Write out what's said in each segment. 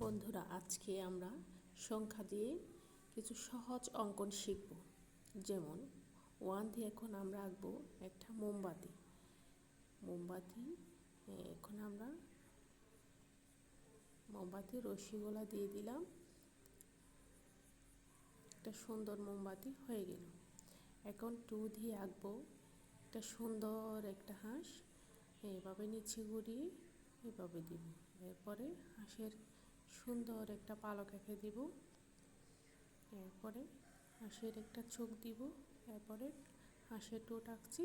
বন্ধুরা, আজকে আমরা সংখ্যা দিয়ে কিছু সহজ অঙ্কন শিখব। যেমন 1 দিয়ে এখন আমরা আঁকবো একটা মোমবাতি। এখন আমরা মোমবাতির রশ্মিগুলা দিয়ে দিলাম, একটা সুন্দর মোমবাতি হয়ে গেল। এখন 2 দিয়ে আঁকবো একটা সুন্দর একটা হাঁস, এভাবে নিচে ঘুরিয়ে এভাবে দিব। এরপরে হাঁসের সুন্দর একটা পালক এঁকে দিব, এরপরে হাঁসের একটা চোখ দিব, এরপরে হাঁসের ঠোঁট আঁকছি,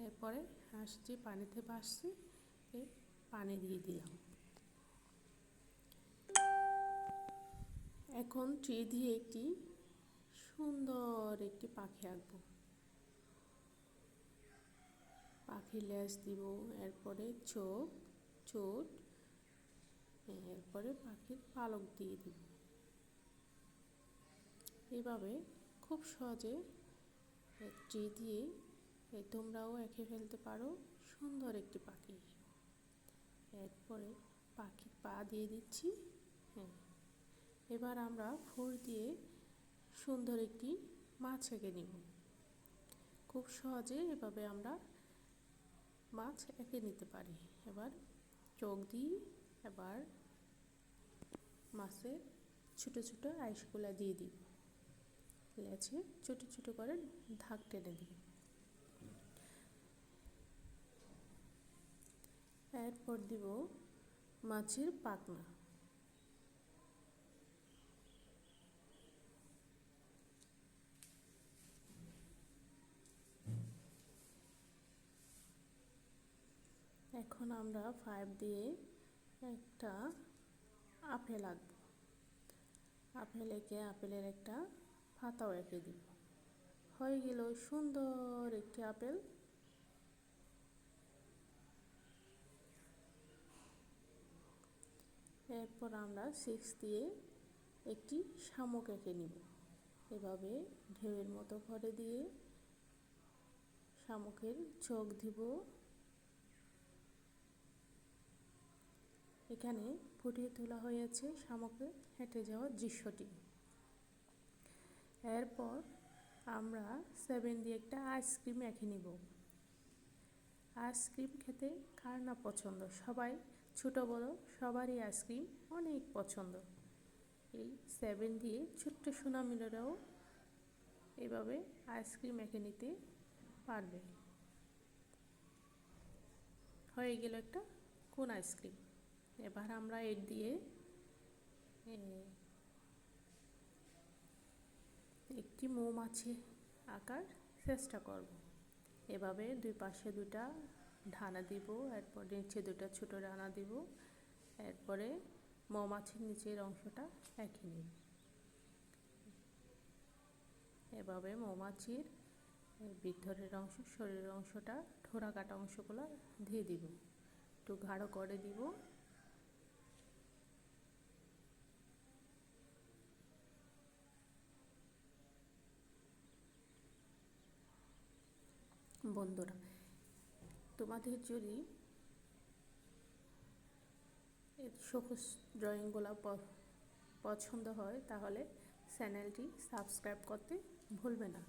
এরপরে হাঁস যে পানিতে ভাসছে পানি দিয়ে দিলাম। এখন ট্রি দিয়ে একটি সুন্দর একটি পাখি আঁকবো। পাখির লেজ দিব, এরপরে চোখ, ঠোঁট, এরপরে পাখির পালক দিয়ে দিব। এভাবে খুব সহজে ট্রি দিয়ে তোমরাও এঁকে ফেলতে পারো সুন্দর একটি পাখি। এরপরে পাখির পা দিয়ে দিচ্ছি। এবার আমরা 4 দিয়ে সুন্দর একটি মাছ এঁকে নিব। খুব সহজে এভাবে আমরা মাছ এঁকে নিতে পারি। এবার চোখ দিই, এবার মাছের ছোট ছোট আইসগুলা দিয়ে দিই, লেজে ছোট ছোট করে ধাক টেনে দিই। এরপর দিব মাছের পাখনা। এখন আমরা 5 দিয়ে একটা আপেল আঁকবো। আপেল এঁকে আপেলের একটা পাতাও এঁকে দিব। হয়ে গেল সুন্দর একটি আপেল। এরপর আমরা 6 দিয়ে একটি শামুক এঁকে নিব। এভাবে ঢেউয়ের মতো করে দিয়ে শামুকের চোখ দিব। এখানে ফুটিয়ে তোলা হয়েছে শামুকের হেঁটে যাওয়ার দৃশ্যটি। এরপর আমরা 7 দিয়ে একটা আইসক্রিম এঁকে নিব। আইসক্রিম খেতে কার না পছন্দ, সবাই ছোট বড় সবারই আইসক্রিম অনেক পছন্দ। এই 7 দিয়ে ছোট্ট সোনামণিরাও এভাবে আইসক্রিম এঁকে নিতে পারবে। হয়ে গেল একটা কোন আইসক্রিম। এবার আমরা 8 দিয়ে একটি মৌমাছি আঁকার চেষ্টা করব। এভাবে দুই পাশে দুটা ডানা দিব, এরপর নিচে দুটা ছোট ডানা দিব, এরপরে মৌমাছির নিচের অংশটা এঁকে নিব। এভাবে মৌমাছির ভিতরের অংশ, শরীরের অংশটা, ঠোরা কাটা অংশগুলো দিয়ে দিব, একটু গাঢ় করে দিব। বন্ধুরা, তোমাদের যদি সহজ ড্রয়িংগুলো পছন্দ হয় তাহলে চ্যানেলটি সাবস্ক্রাইব করতে ভুলবে না।